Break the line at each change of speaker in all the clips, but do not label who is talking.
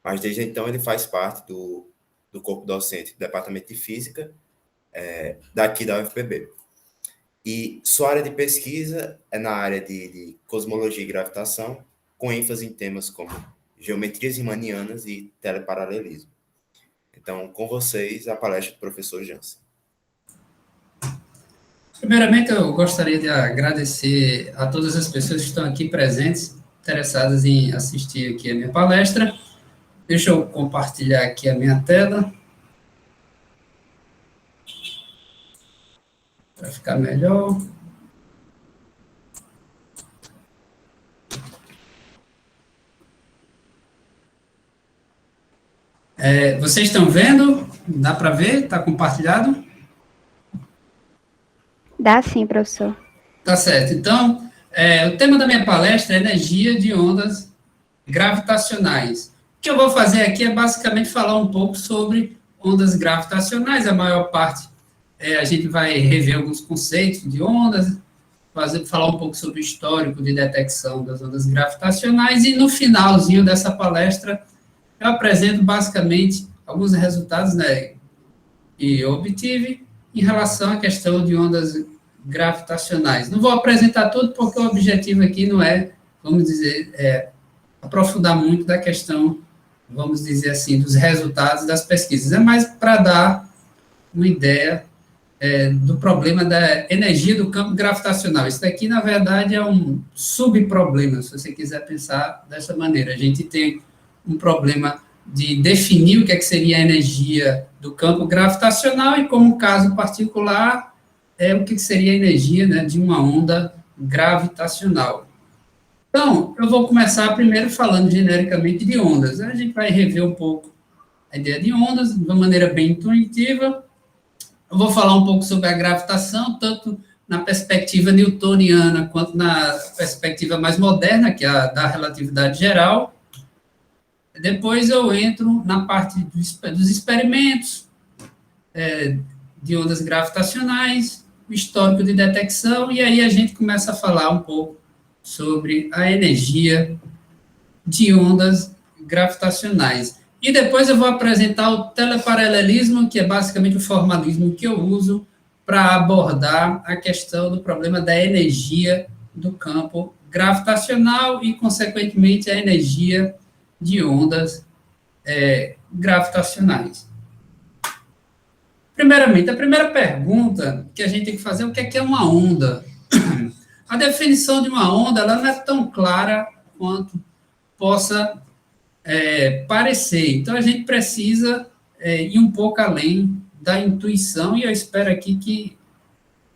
mas desde então ele faz parte do corpo docente do Departamento de Física daqui da UFPB. E sua área de pesquisa é na área de cosmologia e gravitação, com ênfase em temas como geometrias riemannianas e teleparalelismo. Então, com vocês, a palestra do professor Jansen.
Primeiramente, eu gostaria de agradecer a todas as pessoas que estão aqui presentes, interessadas em assistir aqui a minha palestra. Deixa eu compartilhar aqui a minha tela, para ficar melhor. Vocês estão vendo? Dá para ver? Está compartilhado?
Dá sim, professor.
Tá certo. Então, o tema da minha palestra é energia de ondas gravitacionais. O que eu vou fazer aqui é basicamente falar um pouco sobre ondas gravitacionais. A maior parte, a gente vai rever alguns conceitos de ondas, falar um pouco sobre o histórico de detecção das ondas gravitacionais, e no finalzinho dessa palestra, eu apresento basicamente alguns resultados, né, que eu obtive em relação à questão de ondas gravitacionais. Não vou apresentar tudo, porque o objetivo aqui não é, vamos dizer, aprofundar muito da questão, vamos dizer assim, dos resultados das pesquisas. É mais para dar uma ideia do problema da energia do campo gravitacional. Isso daqui, na verdade, é um subproblema, se você quiser pensar dessa maneira. A gente tem um problema de definir o que seria a energia do campo gravitacional e, como caso particular, o que seria a energia, né, de uma onda gravitacional. Então, eu vou começar primeiro falando genericamente de ondas. A gente vai rever um pouco a ideia de ondas de uma maneira bem intuitiva. Eu vou falar um pouco sobre a gravitação, tanto na perspectiva newtoniana quanto na perspectiva mais moderna, que é a da relatividade geral. Depois eu entro na parte dos experimentos de ondas gravitacionais, o histórico de detecção, e aí a gente começa a falar um pouco sobre a energia de ondas gravitacionais. E depois eu vou apresentar o teleparalelismo, que é basicamente o formalismo que eu uso para abordar a questão do problema da energia do campo gravitacional e, consequentemente, a energia de ondas gravitacionais. Primeiramente, a primeira pergunta que a gente tem que fazer é o que é uma onda? A definição de uma onda ela não é tão clara quanto possa parecer. Então, a gente precisa ir um pouco além da intuição, e eu espero aqui que,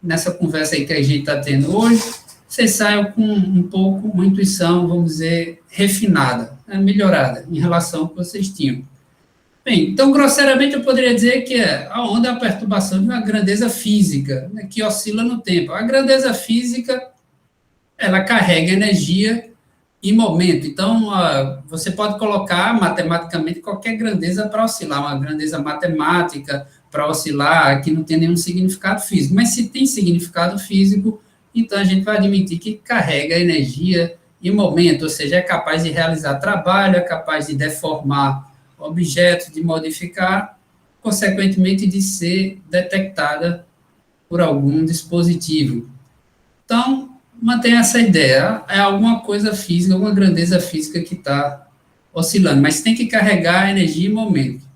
nessa conversa aí que a gente está tendo hoje, vocês saiam com uma intuição, vamos dizer, refinada, melhorada, em relação ao que vocês tinham. Bem, então, grosseiramente, eu poderia dizer que a onda é a perturbação de uma grandeza física, né, que oscila no tempo. A grandeza física, ela carrega energia e momento. Então, você pode colocar matematicamente qualquer grandeza para oscilar, uma grandeza matemática para oscilar, que não tem nenhum significado físico. Mas se tem significado físico, então a gente vai admitir que carrega energia e momento, ou seja, é capaz de realizar trabalho, é capaz de deformar objetos, de modificar, consequentemente de ser detectada por algum dispositivo. Então, mantenha essa ideia, é alguma coisa física, alguma grandeza física que está oscilando, mas tem que carregar energia e momento.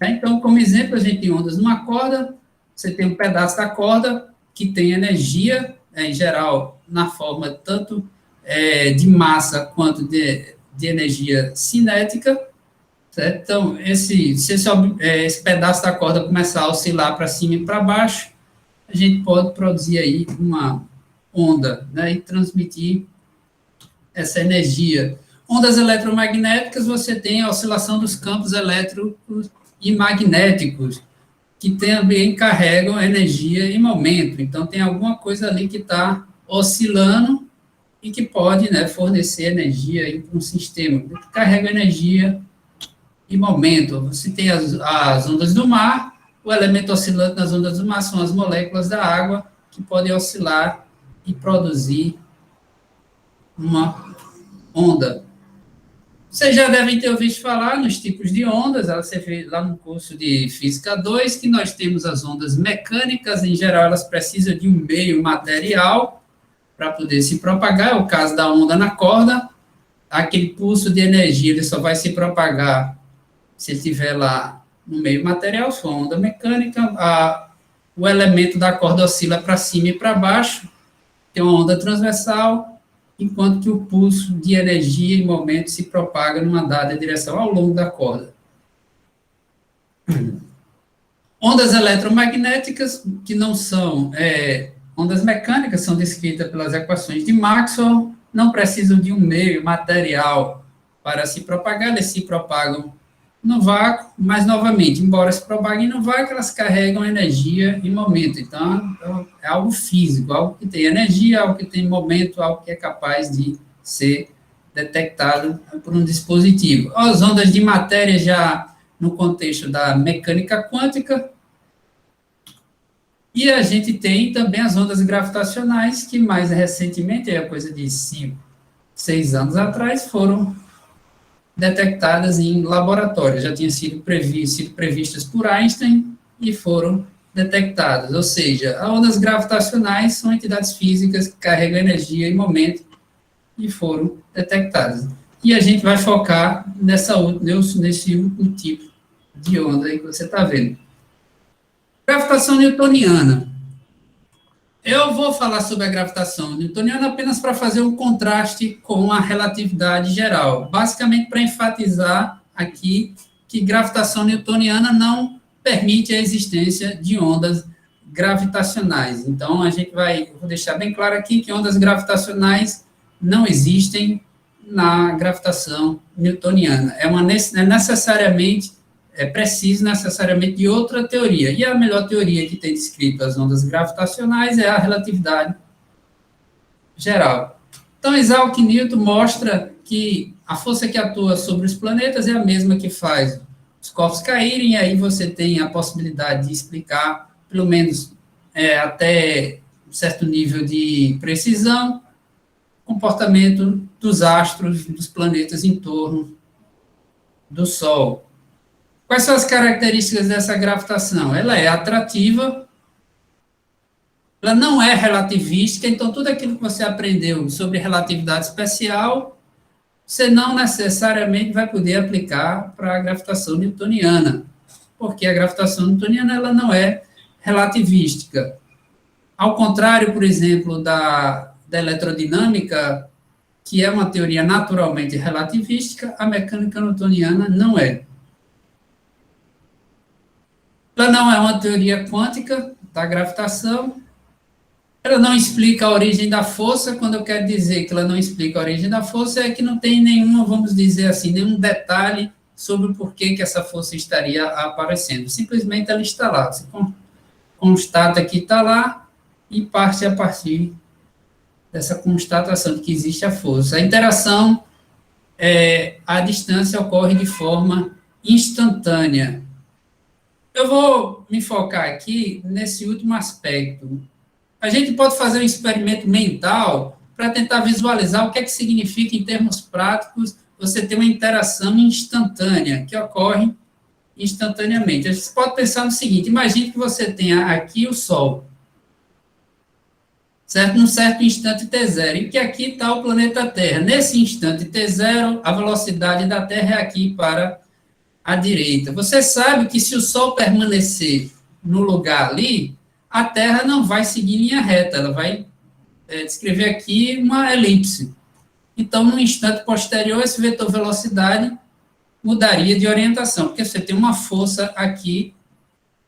Então, como exemplo, a gente tem ondas numa corda, você tem um pedaço da corda que tem energia, em geral, na forma tanto de massa quanto de energia cinética, certo? Então, se esse pedaço da corda começar a oscilar para cima e para baixo, a gente pode produzir aí uma onda, né, e transmitir essa energia. Ondas eletromagnéticas, você tem a oscilação dos campos elétricos e magnéticos, que também carregam energia e momento. Então, tem alguma coisa ali que está oscilando e que pode, né, fornecer energia para um sistema, que carrega energia e momento. Você tem as ondas do mar, o elemento oscilante nas ondas do mar são as moléculas da água, que podem oscilar e produzir uma onda, Vocês já devem ter ouvido falar nos tipos de ondas, você vê lá no curso de Física 2, que nós temos as ondas mecânicas, em geral elas precisam de um meio material para poder se propagar, é o caso da onda na corda, aquele pulso de energia ele só vai se propagar se estiver lá no meio material, se for onda mecânica, o elemento da corda oscila para cima e para baixo, tem uma onda transversal, enquanto que o pulso de energia em momento se propaga numa dada direção ao longo da corda. Ondas eletromagnéticas, que não são ondas mecânicas, são descritas pelas equações de Maxwell, não precisam de um meio material para se propagar, eles se propagam no vácuo, mas, novamente, embora se propaguem no vácuo, elas carregam energia em momento. Então, é algo físico, algo que tem energia, algo que tem momento, algo que é capaz de ser detectado por um dispositivo. As ondas de matéria, já no contexto da mecânica quântica, e a gente tem também as ondas gravitacionais, que mais recentemente, é coisa de 5, 6 anos atrás, foram detectadas em laboratório, já tinham sido previstas por Einstein e foram detectadas. Ou seja, as ondas gravitacionais são entidades físicas que carregam energia em momento e foram detectadas. E a gente vai focar nesse último tipo de onda aí que você está vendo. Gravitação newtoniana. Eu vou falar sobre a gravitação newtoniana apenas para fazer um contraste com a relatividade geral. Basicamente, para enfatizar aqui que gravitação newtoniana não permite a existência de ondas gravitacionais. Então, eu vou deixar bem claro aqui que ondas gravitacionais não existem na gravitação newtoniana. É preciso necessariamente de outra teoria. E a melhor teoria que tem descrito as ondas gravitacionais é a relatividade geral. Então, Isaac Newton mostra que a força que atua sobre os planetas é a mesma que faz os corpos caírem, e aí você tem a possibilidade de explicar, pelo menos até um certo nível de precisão, o comportamento dos astros, dos planetas em torno do Sol. Quais são as características dessa gravitação? Ela é atrativa, ela não é relativística, então tudo aquilo que você aprendeu sobre relatividade especial, você não necessariamente vai poder aplicar para a gravitação newtoniana, porque a gravitação newtoniana ela não é relativística. Ao contrário, por exemplo, da eletrodinâmica, que é uma teoria naturalmente relativística, a mecânica newtoniana não é. Ela não é uma teoria quântica da gravitação, ela não explica a origem da força. Quando eu quero dizer que ela não explica a origem da força, é que não tem vamos dizer assim, nenhum detalhe sobre o porquê que essa força estaria aparecendo. Simplesmente ela está lá. Você constata que está lá e parte a partir dessa constatação de que existe a força. A interação à distância ocorre de forma instantânea. Eu vou me focar aqui nesse último aspecto. A gente pode fazer um experimento mental para tentar visualizar o que é que significa, em termos práticos, você ter uma interação instantânea, que ocorre instantaneamente. A gente pode pensar no seguinte: imagine que você tenha aqui o Sol, certo? Num certo instante t0, e que aqui está o planeta Terra. Nesse instante t0, a velocidade da Terra é aqui para à direita. Você sabe que se o Sol permanecer no lugar ali, a Terra não vai seguir linha reta, ela vai descrever aqui uma elipse. Então, no instante posterior, esse vetor velocidade mudaria de orientação, porque você tem uma força aqui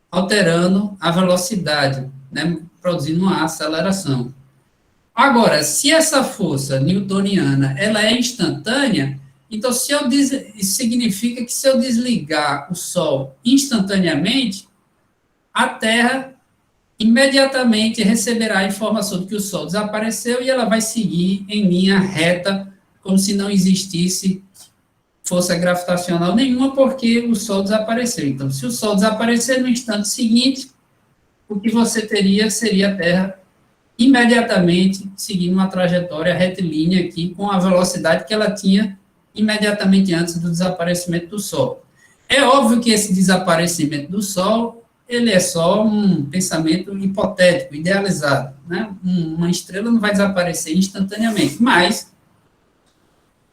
alterando a velocidade, né, produzindo uma aceleração. Agora, se essa força newtoniana ela é instantânea, então, isso significa que se eu desligar o Sol instantaneamente, a Terra imediatamente receberá a informação de que o Sol desapareceu e ela vai seguir em linha reta, como se não existisse força gravitacional nenhuma, porque o Sol desapareceu. Então, se o Sol desaparecer no instante seguinte, o que você teria seria a Terra imediatamente seguindo uma trajetória retilínea aqui, com a velocidade que ela tinha imediatamente antes do desaparecimento do Sol. É óbvio que esse desaparecimento do Sol, ele é só um pensamento hipotético, idealizado, né? Uma estrela não vai desaparecer instantaneamente, mas,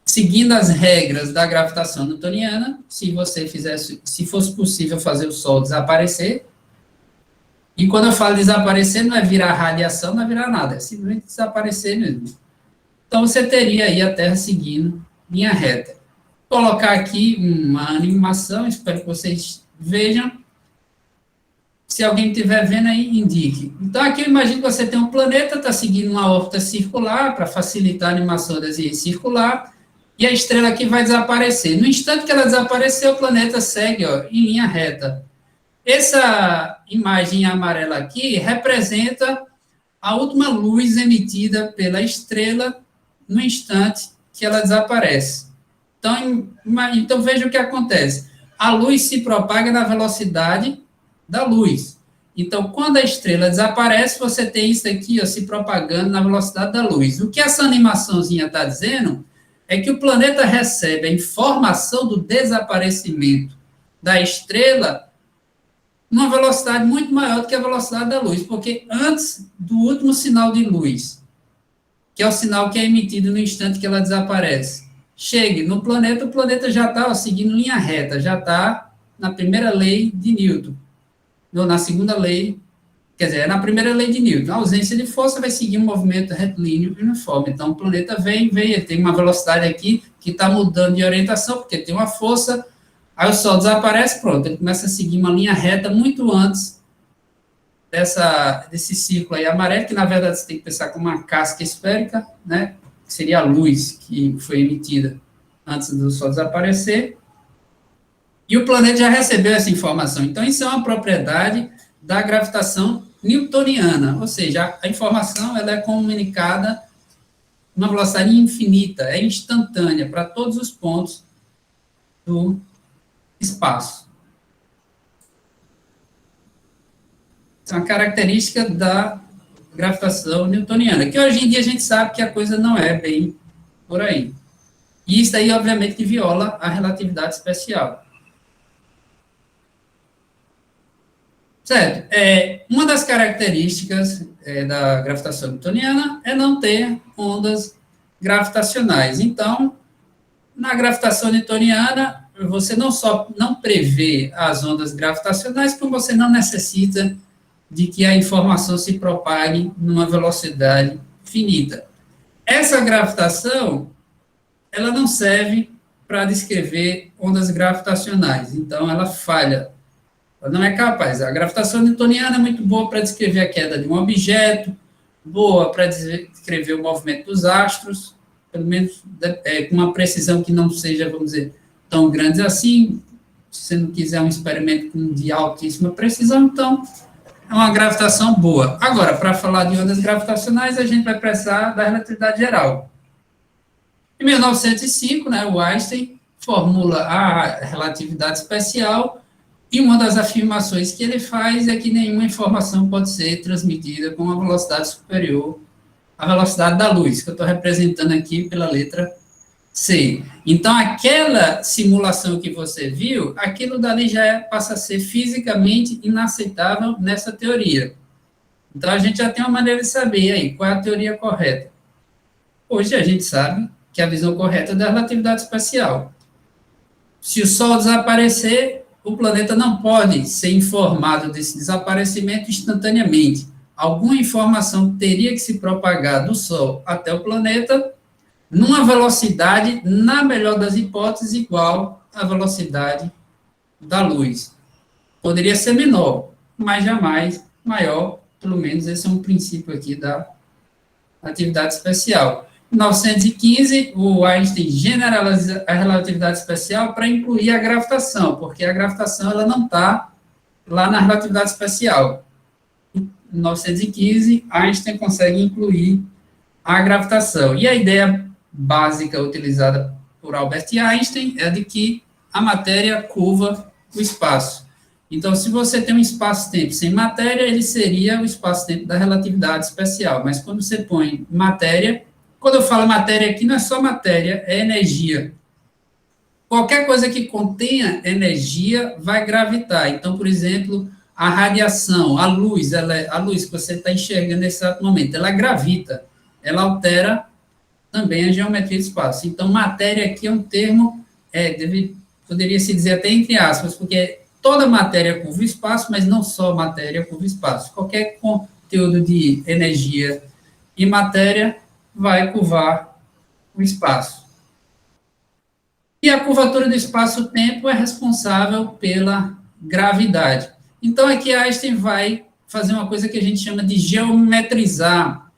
seguindo as regras da gravitação newtoniana, se fosse possível fazer o Sol desaparecer, e quando eu falo desaparecer, não é virar radiação, não é virar nada, é simplesmente desaparecer mesmo. Então, você teria aí a Terra seguindo linha reta. Vou colocar aqui uma animação, espero que vocês vejam. Se alguém estiver vendo aí, indique. Então, aqui eu imagino que você tem um planeta, está seguindo uma órbita circular, para facilitar a animação da circular, e a estrela aqui vai desaparecer. No instante que ela desaparecer, o planeta segue em linha reta. Essa imagem amarela aqui representa a última luz emitida pela estrela no instante que ela desaparece. Então veja o que acontece. A luz se propaga na velocidade da luz. Então, quando a estrela desaparece, você tem isso aqui se propagando na velocidade da luz. O que essa animaçãozinha está dizendo é que o planeta recebe a informação do desaparecimento da estrela numa velocidade muito maior do que a velocidade da luz, porque antes do último sinal de luz, que é o sinal que é emitido no instante que ela desaparece, chegue no planeta, o planeta já está seguindo linha reta, já está na primeira lei de Newton, ou na segunda lei, quer dizer, é na primeira lei de Newton. A ausência de força vai seguir um movimento retilíneo uniforme. Então, o planeta vem, tem uma velocidade aqui que está mudando de orientação, porque tem uma força. Aí o Sol desaparece, pronto, ele começa a seguir uma linha reta muito antes desse círculo aí amarelo, que na verdade você tem que pensar como uma casca esférica, né? Que seria a luz que foi emitida antes do Sol desaparecer. E o planeta já recebeu essa informação. Então, isso é uma propriedade da gravitação newtoniana, ou seja, a informação ela é comunicada numa velocidade infinita, é instantânea para todos os pontos do espaço. Isso é uma característica da gravitação newtoniana, que hoje em dia a gente sabe que a coisa não é bem por aí. E isso aí, obviamente, que viola a relatividade especial. Certo. Uma das características da gravitação newtoniana é não ter ondas gravitacionais. Então, na gravitação newtoniana, você não só não prevê as ondas gravitacionais, como você não necessita de que a informação se propague numa velocidade finita. Essa gravitação, ela não serve para descrever ondas gravitacionais, então ela falha. Ela não é capaz. A gravitação newtoniana é muito boa para descrever a queda de um objeto, boa para descrever o movimento dos astros, pelo menos com uma precisão que não seja, vamos dizer, tão grande assim. Se você não quiser um experimento de altíssima precisão, então é uma gravitação boa. Agora, para falar de ondas gravitacionais, a gente vai precisar da relatividade geral. Em 1905, o Einstein formula a relatividade especial. E uma das afirmações que ele faz é que nenhuma informação pode ser transmitida com uma velocidade superior à velocidade da luz, que eu estou representando aqui pela letra C. Então, aquela simulação que você viu, aquilo dali já passa a ser fisicamente inaceitável nessa teoria. Então, a gente já tem uma maneira de saber aí qual é a teoria correta. Hoje, a gente sabe que a visão correta é da relatividade especial. Se o Sol desaparecer, o planeta não pode ser informado desse desaparecimento instantaneamente. Alguma informação teria que se propagar do Sol até o planeta numa velocidade, na melhor das hipóteses, igual à velocidade da luz. Poderia ser menor, mas jamais maior. Pelo menos esse é um princípio aqui da atividade especial. Em 1915, o Einstein generaliza a relatividade especial para incluir a gravitação, porque a gravitação ela não está lá na relatividade especial. Em 1915, Einstein consegue incluir a gravitação. E a ideia básica utilizada por Albert Einstein é de que a matéria curva o espaço. Então, se você tem um espaço-tempo sem matéria, ele seria o espaço-tempo da relatividade especial. Mas quando você põe matéria, quando eu falo matéria aqui, não é só matéria, é energia. qualquer coisa que contenha energia vai gravitar. Então, por exemplo, a radiação, a luz que você está enxergando nesse exato momento, ela gravita, ela altera também a geometria do espaço. Então, matéria aqui é um termo, poderia se dizer até entre aspas, porque toda matéria curva o espaço, mas não só matéria curva o espaço. Qualquer conteúdo de energia e matéria vai curvar o espaço. E a curvatura do espaço-tempo é responsável pela gravidade. Então, aqui Einstein vai fazer uma coisa que a gente chama de geometrizar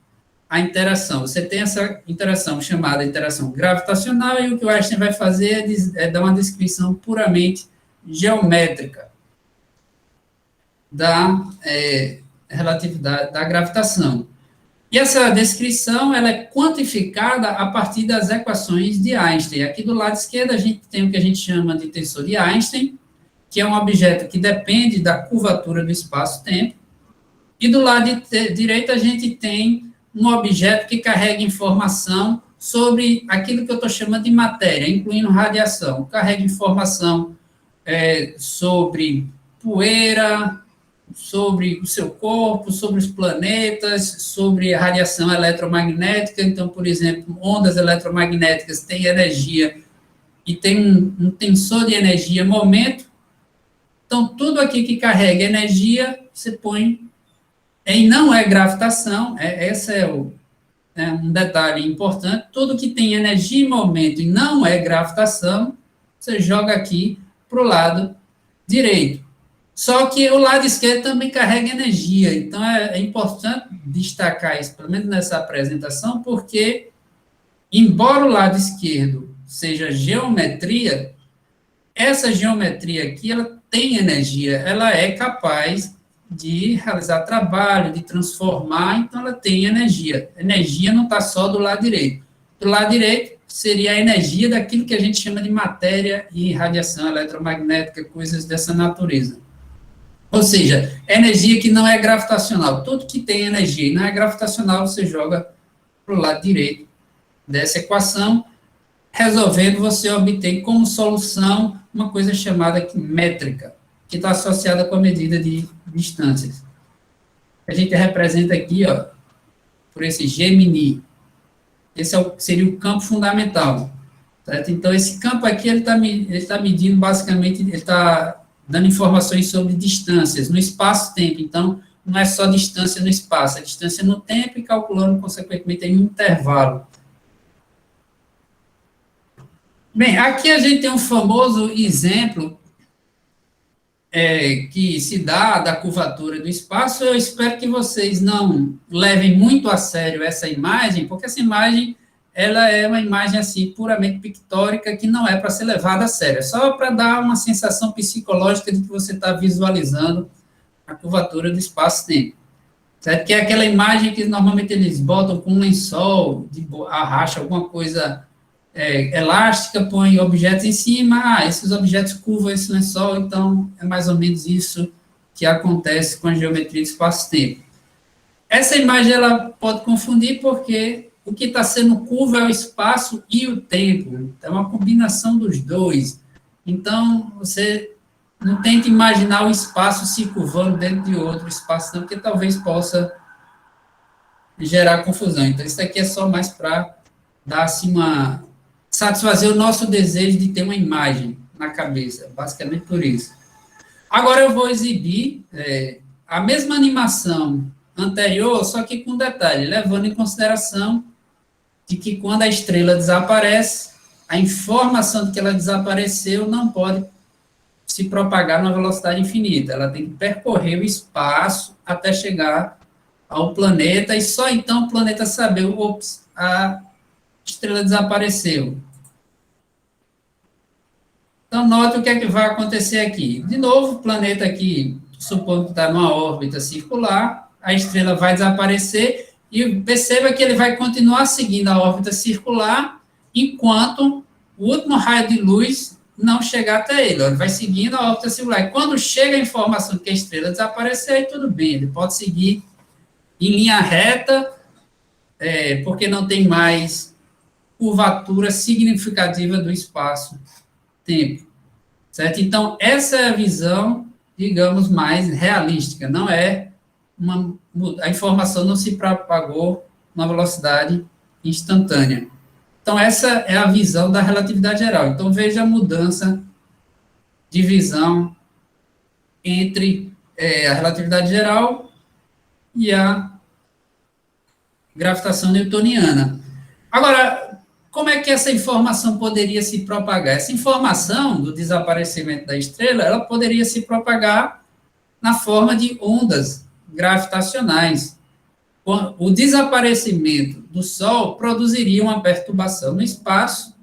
a interação. Você tem essa interação chamada interação gravitacional, e o que o Einstein vai fazer é dar uma descrição puramente geométrica da relatividade, da gravitação. E essa descrição ela é quantificada a partir das equações de Einstein. Aqui do lado esquerdo a gente tem o que a gente chama de tensor de Einstein, que é um objeto que depende da curvatura do espaço-tempo. E do lado direito a gente tem um objeto que carrega informação sobre aquilo que eu estou chamando de matéria, incluindo radiação. Carrega informação sobre poeira, sobre o seu corpo, sobre os planetas, sobre a radiação eletromagnética. Então, por exemplo, ondas eletromagnéticas têm energia e tem um tensor de energia momento. Então, tudo aqui que carrega energia, você põe e não é gravitação, esse é um detalhe importante, tudo que tem energia e momento e não é gravitação, você joga aqui para o lado direito. Só que o lado esquerdo também carrega energia, então é importante destacar isso, pelo menos nessa apresentação, porque, embora o lado esquerdo seja geometria, essa geometria aqui, ela tem energia, ela é capaz de realizar trabalho, de transformar, então ela tem energia. Energia não está só do lado direito. Do lado direito seria a energia daquilo que a gente chama de matéria e radiação eletromagnética, coisas dessa natureza. Ou seja, energia que não é gravitacional. Tudo que tem energia e não é gravitacional, você joga para o lado direito dessa equação. Resolvendo, você obtém como solução uma coisa chamada métrica, que está associada com a medida de distâncias. A gente representa aqui, por esse Gemini. Esse seria o campo fundamental. Certo? Então, esse campo aqui, ele está medindo, basicamente, ele está dando informações sobre distâncias no espaço-tempo. Então, não é só distância no espaço, é distância no tempo e calculando, consequentemente, em um intervalo. Bem, aqui a gente tem um famoso exemplo que se dá da curvatura do espaço. Eu espero que vocês não levem muito a sério essa imagem, porque essa imagem ela é uma imagem assim puramente pictórica que não é para ser levada a sério, é só para dar uma sensação psicológica de que você está visualizando a curvatura do espaço-tempo. Certo? Que é aquela imagem que normalmente eles botam com um lençol, arracha alguma coisa elástica, põe objetos em cima, esses objetos curvam esse lençol, então é mais ou menos isso que acontece com a geometria do espaço-tempo. Essa imagem ela pode confundir porque o que está sendo curvo é o espaço e o tempo, é uma combinação dos dois. Então, você não tenta imaginar o espaço se curvando dentro de outro espaço, não, porque talvez possa gerar confusão. Então, isso aqui é só mais para dar assim satisfazer o nosso desejo de ter uma imagem na cabeça, basicamente por isso. Agora eu vou exibir a mesma animação anterior, só que com detalhe, levando em consideração de que quando a estrela desaparece, a informação de que ela desapareceu não pode se propagar numa velocidade infinita, ela tem que percorrer o espaço até chegar ao planeta, e só então o planeta saber, ops, a estrela desapareceu. Então, note o que é que vai acontecer aqui. De novo, o planeta aqui, supondo que está numa órbita circular, a estrela vai desaparecer, e perceba que ele vai continuar seguindo a órbita circular, enquanto o último raio de luz não chegar até ele. Ele vai seguindo a órbita circular. E quando chega a informação de que a estrela desapareceu, aí tudo bem, ele pode seguir em linha reta, porque não tem mais curvatura significativa do espaço tempo, certo? Então, essa é a visão, digamos, mais realística, não é a informação não se propagou na velocidade instantânea. Então, essa é a visão da relatividade geral. Então, veja a mudança de visão entre a relatividade geral e a gravitação newtoniana. Agora, como é que essa informação poderia se propagar? Essa informação do desaparecimento da estrela, ela poderia se propagar na forma de ondas gravitacionais. O desaparecimento do Sol produziria uma perturbação no espaço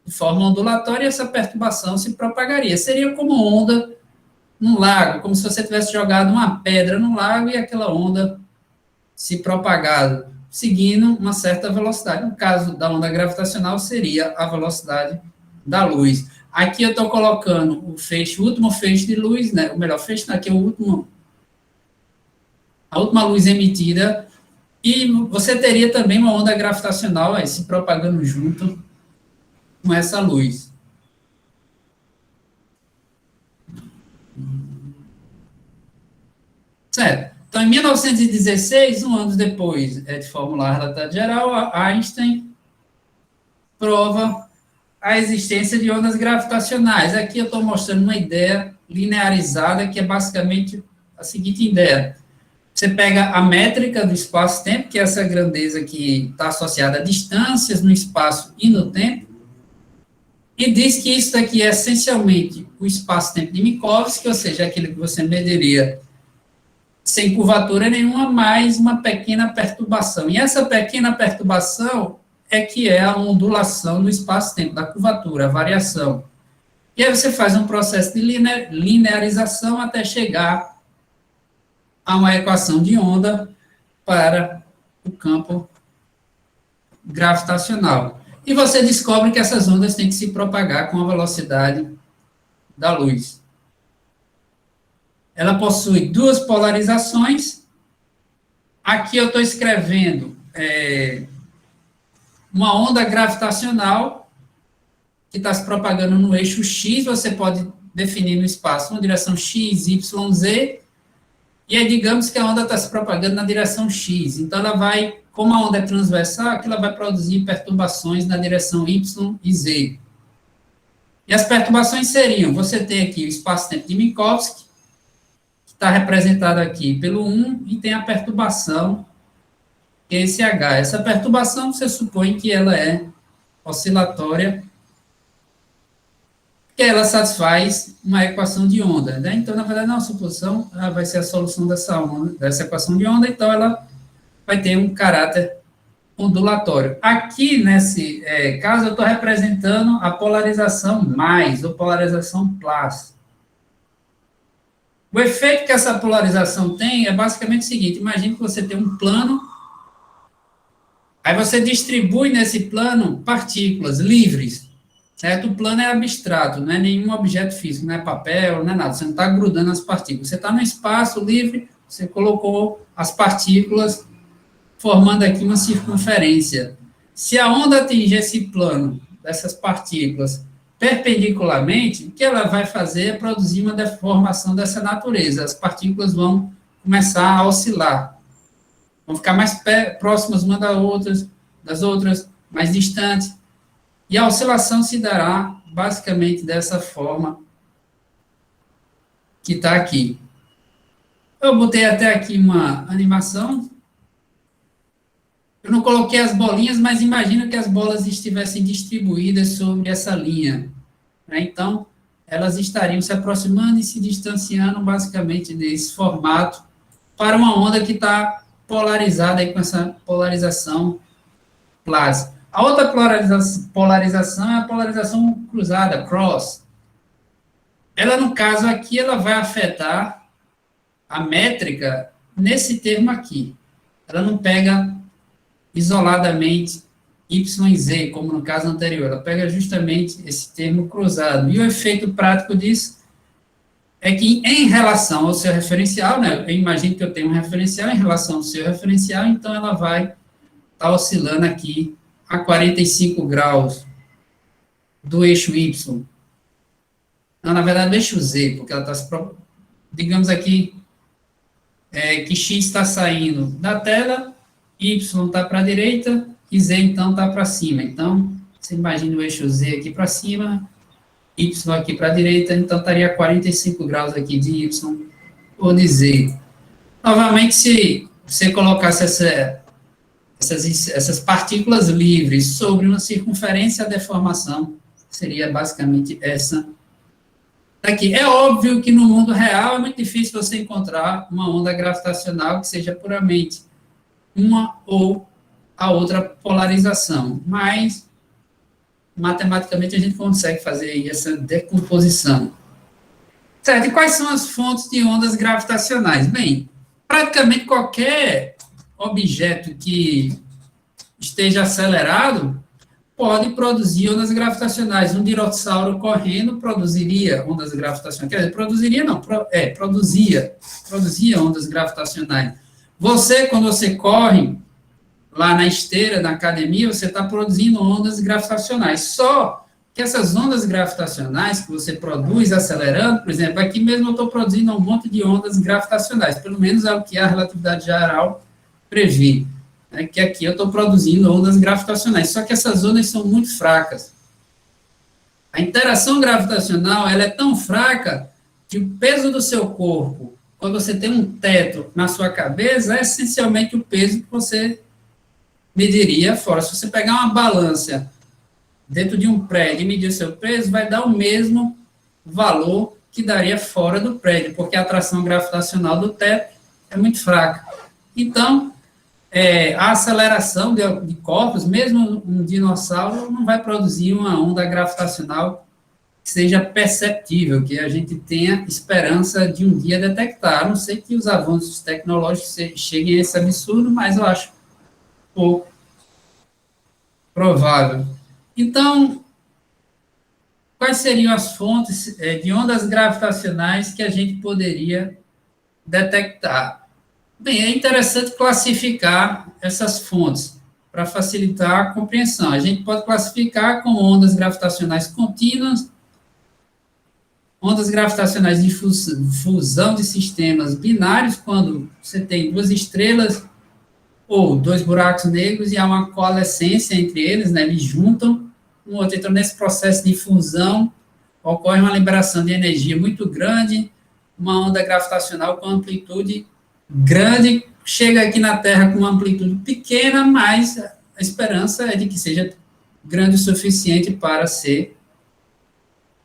de forma ondulatória e essa perturbação se propagaria. Seria como onda num lago, como se você tivesse jogado uma pedra no lago e aquela onda se propagado, seguindo uma certa velocidade. No caso da onda gravitacional, seria a velocidade da luz. Aqui eu estou colocando o último feixe de luz, né? O melhor feixe, aqui é a última luz emitida, e você teria também uma onda gravitacional aí, se propagando junto com essa luz. Certo. Então, em 1916, um ano depois de formular a relatividade geral, Einstein prova a existência de ondas gravitacionais. Aqui eu estou mostrando uma ideia linearizada, que é basicamente a seguinte ideia. Você pega a métrica do espaço-tempo, que é essa grandeza que está associada a distâncias no espaço e no tempo, e diz que isso daqui é essencialmente o espaço-tempo de Minkowski, ou seja, aquilo que você mediria sem curvatura nenhuma, mais uma pequena perturbação. E essa pequena perturbação é que é a ondulação do espaço-tempo, da curvatura, a variação. E aí você faz um processo de linearização até chegar a uma equação de onda para o campo gravitacional. E você descobre que essas ondas têm que se propagar com a velocidade da luz. Ela possui duas polarizações. Aqui eu estou escrevendo uma onda gravitacional que está se propagando no eixo X. Você pode definir no espaço uma direção X, Y, Z. E aí, digamos que a onda está se propagando na direção X. Então, ela vai, como a onda é transversal, ela vai produzir perturbações na direção Y e Z. E as perturbações seriam, você tem aqui o espaço-tempo de Minkowski, está representado aqui pelo 1, e tem a perturbação, que é esse H. Essa perturbação, você supõe que ela é oscilatória, que ela satisfaz uma equação de onda, né? Então, na verdade, a nossa posição vai ser a solução dessa equação de onda, então ela vai ter um caráter ondulatório. Aqui, nesse caso, eu estou representando a polarização mais, ou polarização plus. O efeito que essa polarização tem é basicamente o seguinte: imagine que você tem um plano, aí você distribui nesse plano partículas livres, certo? O plano é abstrato, não é nenhum objeto físico, não é papel, não é nada, você não está grudando as partículas, você está no espaço livre, você colocou as partículas formando aqui uma circunferência. Se a onda atingir esse plano dessas partículas perpendicularmente, o que ela vai fazer é produzir uma deformação dessa natureza. As partículas vão começar a oscilar, vão ficar mais próximas umas das outras, mais distantes, e a oscilação se dará basicamente dessa forma que está aqui. Eu botei até aqui uma animação. Eu não coloquei as bolinhas, mas imagino que as bolas estivessem distribuídas sobre essa linha, né? Então, elas estariam se aproximando e se distanciando basicamente desse formato para uma onda que está polarizada aí com essa polarização plasma. A outra polarização é a polarização cruzada, cross. Ela, no caso aqui, ela vai afetar a métrica nesse termo aqui. Ela não pega isoladamente Y e Z, como no caso anterior. Ela pega justamente esse termo cruzado. E o efeito prático disso é que, em relação ao seu referencial, né, eu imagino que eu tenho um referencial em relação ao seu referencial, então ela vai estar oscilando aqui a 45 graus do eixo Y. Não, na verdade, do eixo Z, porque ela está, digamos aqui, que X está saindo da tela, Y está para a direita, e Z, então, está para cima. Então, você imagina o eixo Z aqui para cima, Y aqui para a direita, então estaria 45 graus aqui de Y ou de Z. Novamente, se você colocasse essas partículas livres sobre uma circunferência, a deformação seria basicamente essa daqui. É óbvio que no mundo real é muito difícil você encontrar uma onda gravitacional que seja puramente uma ou a outra polarização, mas matematicamente a gente consegue fazer essa decomposição. Certo, e quais são as fontes de ondas gravitacionais? Bem, praticamente qualquer objeto que esteja acelerado pode produzir ondas gravitacionais. Um dinossauro correndo produziria ondas gravitacionais. Quer dizer, produzia ondas gravitacionais. Você, quando você corre lá na esteira, na academia, você está produzindo ondas gravitacionais. Só que essas ondas gravitacionais que você produz acelerando, por exemplo, aqui mesmo eu estou produzindo um monte de ondas gravitacionais, pelo menos é o que a relatividade geral prevê, né, que aqui eu estou produzindo ondas gravitacionais, só que essas ondas são muito fracas. A interação gravitacional, ela é tão fraca que o peso do seu corpo, quando você tem um teto na sua cabeça, é essencialmente o peso que você mediria fora. Se você pegar uma balança dentro de um prédio e medir o seu peso, vai dar o mesmo valor que daria fora do prédio, porque a atração gravitacional do teto é muito fraca. Então, a aceleração de corpos, mesmo um dinossauro, não vai produzir uma onda gravitacional que seja perceptível, que a gente tenha esperança de um dia detectar. A não sei que os avanços tecnológicos cheguem a esse absurdo, mas eu acho pouco provável. Então, quais seriam as fontes de ondas gravitacionais que a gente poderia detectar? Bem, é interessante classificar essas fontes para facilitar a compreensão. A gente pode classificar como ondas gravitacionais contínuas, ondas gravitacionais de fusão de sistemas binários, quando você tem duas estrelas ou dois buracos negros e há uma coalescência entre eles, né, eles juntam um outro. Então, nesse processo de fusão, ocorre uma liberação de energia muito grande, uma onda gravitacional com amplitude grande, chega aqui na Terra com uma amplitude pequena, mas a esperança é de que seja grande o suficiente para ser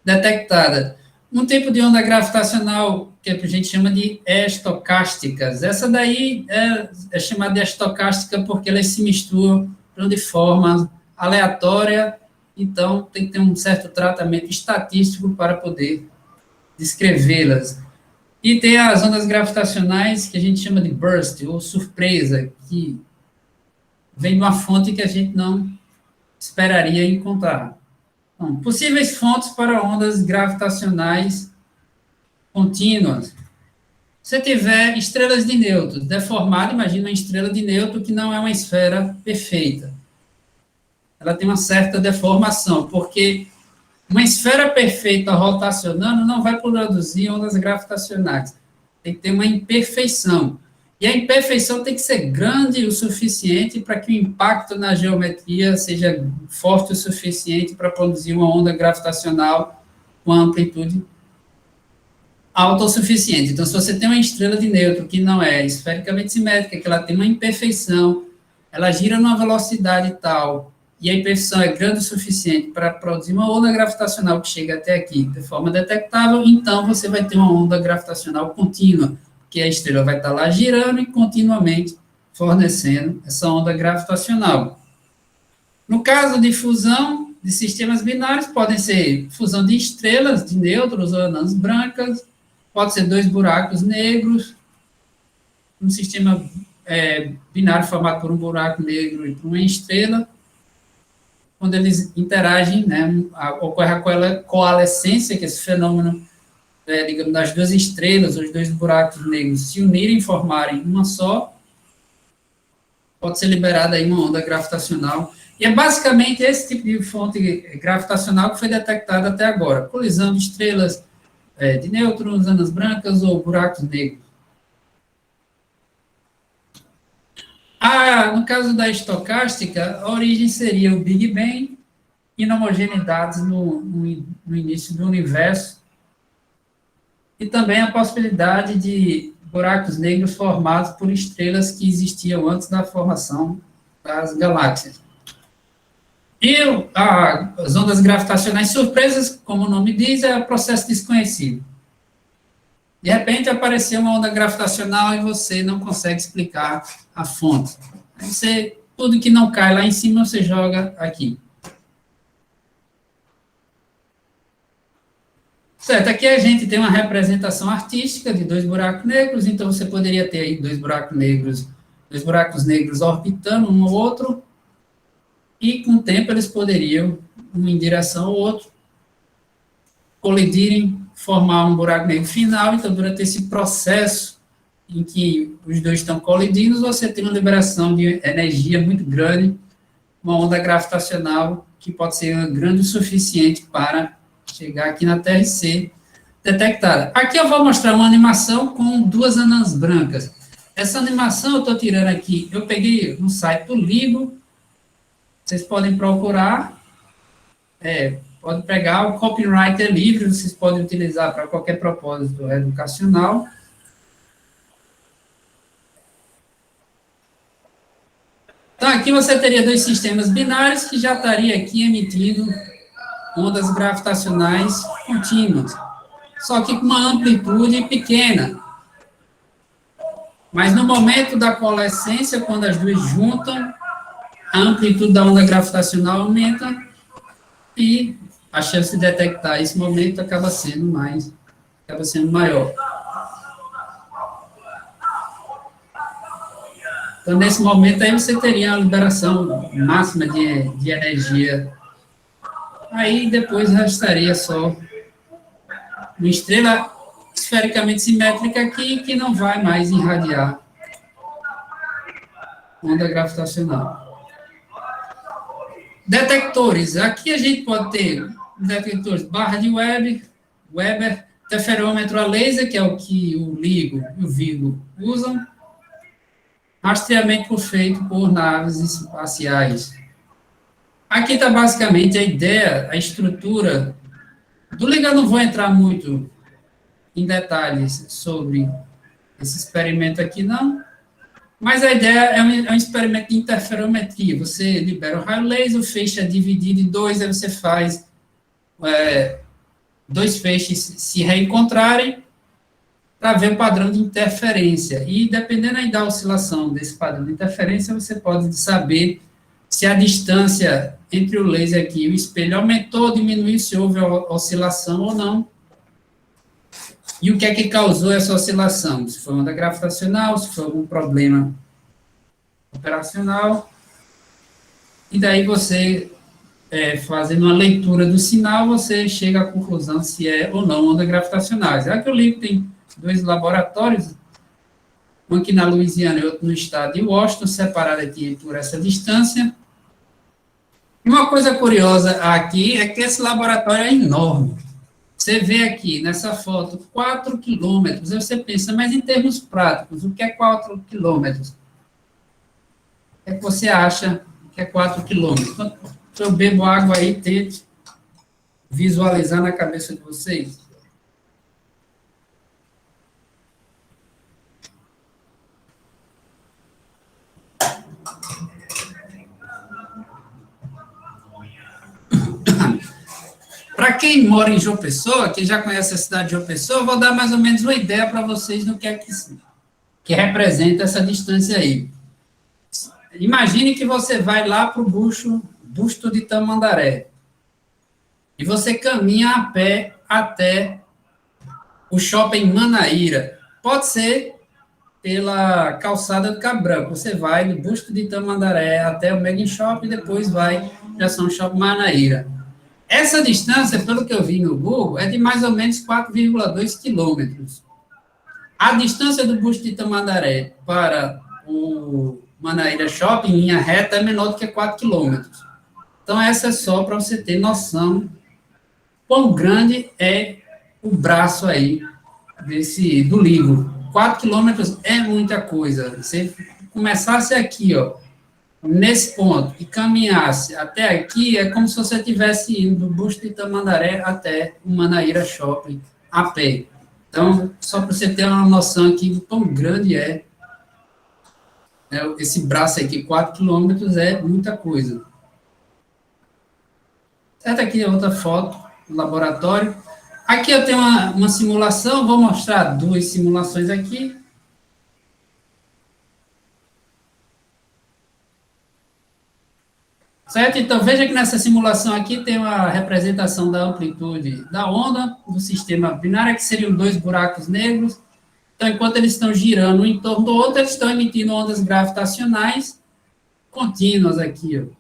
detectada. Um tipo de onda gravitacional que a gente chama de estocásticas. Essa daí é chamada de estocástica porque elas se misturam de forma aleatória, então tem que ter um certo tratamento estatístico para poder descrevê-las. E tem as ondas gravitacionais que a gente chama de burst, ou surpresa, que vem de uma fonte que a gente não esperaria encontrar. Então, possíveis fontes para ondas gravitacionais contínuas. Se tiver estrelas de nêutrons deformadas, imagina uma estrela de nêutron que não é uma esfera perfeita. Ela tem uma certa deformação, porque uma esfera perfeita rotacionando não vai produzir ondas gravitacionais. Tem que ter uma imperfeição. E a imperfeição tem que ser grande o suficiente para que o impacto na geometria seja forte o suficiente para produzir uma onda gravitacional com amplitude alta o suficiente. Então, se você tem uma estrela de nêutron que não é esfericamente simétrica, que ela tem uma imperfeição, ela gira numa velocidade tal, e a imperfeição é grande o suficiente para produzir uma onda gravitacional que chega até aqui de forma detectável, então você vai ter uma onda gravitacional contínua, que a estrela vai estar lá girando e continuamente fornecendo essa onda gravitacional. No caso de fusão de sistemas binários, podem ser fusão de estrelas, de nêutrons ou anãs brancas, pode ser dois buracos negros, um sistema binário formado por um buraco negro e por uma estrela. Quando eles interagem, né, ocorre a coalescência, que é esse fenômeno, digamos, das duas estrelas, os dois buracos negros se unirem e formarem uma só, pode ser liberada aí uma onda gravitacional E é basicamente esse tipo de fonte gravitacional que foi detectada até agora. Colisão de estrelas de nêutrons, anãs brancas ou buracos negros. No caso da estocástica, a origem seria o Big Bang, inhomogeneidades no início do universo, e também a possibilidade de buracos negros formados por estrelas que existiam antes da formação das galáxias. E as ondas gravitacionais surpresas, como o nome diz, é um processo desconhecido. De repente apareceu uma onda gravitacional e você não consegue explicar a fonte. Aí tudo que não cai lá em cima, você joga aqui. Certo, aqui a gente tem uma representação artística de dois buracos negros, então você poderia ter aí dois buracos negros orbitando um ao outro, e com o tempo eles poderiam, um em direção ao outro, colidirem, formar um buraco negro final. Então, durante esse processo em que os dois estão colidindo, você tem uma liberação de energia muito grande, uma onda gravitacional que pode ser grande o suficiente para chegar aqui na Terra e ser detectada. Aqui eu vou mostrar uma animação com duas anãs brancas. Essa animação eu estou tirando aqui, eu peguei no site do LIGO, vocês podem procurar, pode pegar, o copyright é livre, vocês podem utilizar para qualquer propósito educacional. Então, aqui você teria dois sistemas binários que já estaria aqui emitindo ondas gravitacionais contínuas, só que com uma amplitude pequena. Mas no momento da coalescência, quando as duas juntam, a amplitude da onda gravitacional aumenta e a chance de detectar esse momento acaba sendo maior. Então, nesse momento aí, você teria a liberação máxima de energia. Aí, depois, restaria só uma estrela esfericamente simétrica aqui, que não vai mais irradiar onda gravitacional. Detectores. Aqui a gente pode ter detectores barra de Weber, interferômetro a laser, que é o que o LIGO e o Virgo usam, rastreamento feito por naves espaciais. Aqui está basicamente a ideia, a estrutura do LIGO. Eu não vou entrar muito em detalhes sobre esse experimento aqui, não. Mas a ideia é um experimento de interferometria. Você libera o raio laser, o feixe é dividido em dois, aí você faz dois feixes se reencontrarem para ver o padrão de interferência. E, dependendo aí da oscilação desse padrão de interferência, você pode saber se a distância entre o laser aqui e o espelho aumentou, diminuiu, se houve oscilação ou não. E o que é que causou essa oscilação? Se foi onda gravitacional, se foi algum problema operacional. E daí você, fazendo uma leitura do sinal, você chega à conclusão se é ou não onda gravitacional. Já que o LIGO tem dois laboratórios, um aqui na Louisiana e outro no estado de Washington, separado aqui por essa distância. E uma coisa curiosa aqui é que esse laboratório é enorme. Você vê aqui, nessa foto, 4 quilômetros. Aí você pensa, mas em termos práticos, o que é 4 quilômetros? O que é que você acha que é 4 quilômetros? Quando eu bebo água aí, tente visualizar na cabeça de vocês. Para quem mora em João Pessoa, quem já conhece a cidade de João Pessoa, eu vou dar mais ou menos uma ideia para vocês do que é que representa essa distância aí. Imagine que você vai lá para o busto de Tamandaré. E você caminha a pé até o shopping Manaíra. Pode ser pela calçada do Cabo Branco. Você vai do busto de Tamandaré até o Mega Shop e depois vai para o shopping Manaíra. Essa distância, pelo que eu vi no Google, é de mais ou menos 4,2 quilômetros. A distância do busto de Tamandaré para o Manaíra Shopping, em linha reta, é menor do que 4 quilômetros. Então, essa é só para você ter noção quão grande é o braço aí do LIGO. 4 quilômetros é muita coisa. Você começasse aqui, ó, nesse ponto, e caminhasse até aqui, é como se você estivesse indo do Busto de Tamandaré até o Manaíra Shopping a pé. Então, só para você ter uma noção aqui do quão grande é, né, esse braço aqui, 4 quilômetros é muita coisa. Certo? Aqui é outra foto do laboratório. Aqui eu tenho uma simulação, vou mostrar 2 simulações aqui. Certo? Então, veja que nessa simulação aqui tem uma representação da amplitude da onda do sistema binário, que seriam 2 buracos negros. Então, enquanto eles estão girando um em torno do outro, eles estão emitindo ondas gravitacionais contínuas aqui, ó.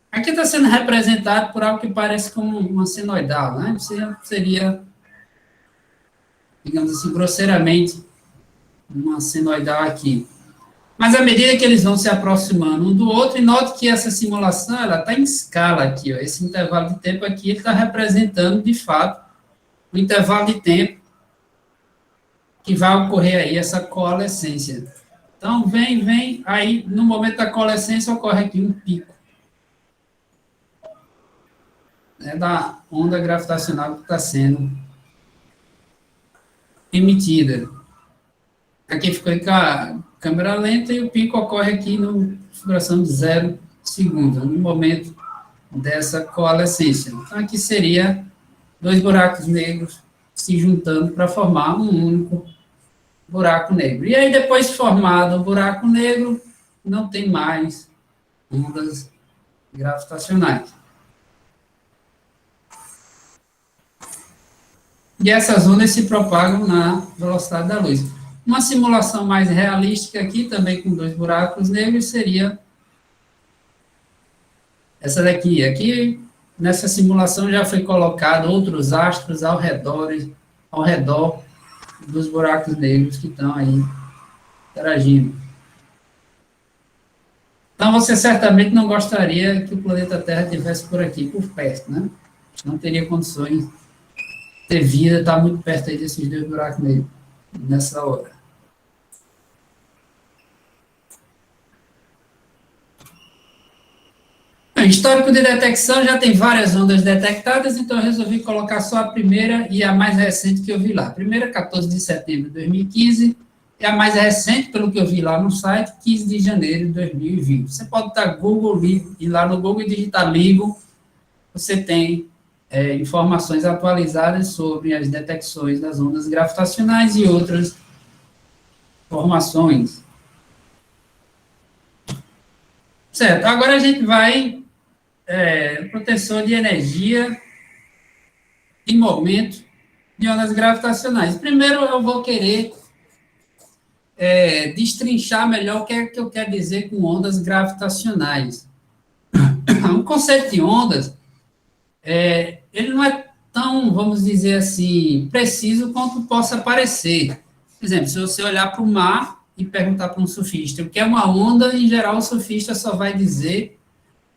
Aqui está sendo representado por algo que parece como uma senoidal, né? Seria, digamos assim, grosseiramente, uma senoidal aqui. Mas à medida que eles vão se aproximando um do outro, e note que essa simulação ela está em escala aqui, ó. Esse intervalo de tempo aqui está representando, de fato, o intervalo de tempo que vai ocorrer aí essa coalescência. Então, vem, aí no momento da coalescência ocorre aqui um pico, né, da onda gravitacional que está sendo emitida. Aqui ficou em câmera lenta e o pico ocorre aqui numa fração de 0 segundos, no momento dessa coalescência. Então, aqui seria 2 buracos negros se juntando para formar um único buraco negro. E aí, depois formado o buraco negro, não tem mais ondas gravitacionais. E essas ondas se propagam na velocidade da luz. Uma simulação mais realística aqui, também com 2 buracos negros, seria essa daqui. Aqui, nessa simulação, já foi colocado outros astros ao redor dos buracos negros que estão aí interagindo. Então, você certamente não gostaria que o planeta Terra estivesse por aqui, por perto, né? Não teria condições de ter vida, estar muito perto aí desses 2 buracos negros nessa hora. Histórico de detecção, já tem várias ondas detectadas, então eu resolvi colocar só a primeira e a mais recente que eu vi lá. A primeira, 14 de setembro de 2015, e a mais recente, pelo que eu vi lá no site, 15 de janeiro de 2020. Você pode estar ir lá no Google e digitar LIGO, você tem informações atualizadas sobre as detecções das ondas gravitacionais e outras informações. Certo, agora a gente vai proteção de energia em momento de ondas gravitacionais. Primeiro, eu vou querer destrinchar melhor o que é que eu quero dizer com ondas gravitacionais. O conceito de ondas, ele não é tão, vamos dizer assim, preciso quanto possa parecer. Por exemplo, se você olhar para o mar e perguntar para um surfista o que é uma onda, em geral o surfista só vai dizer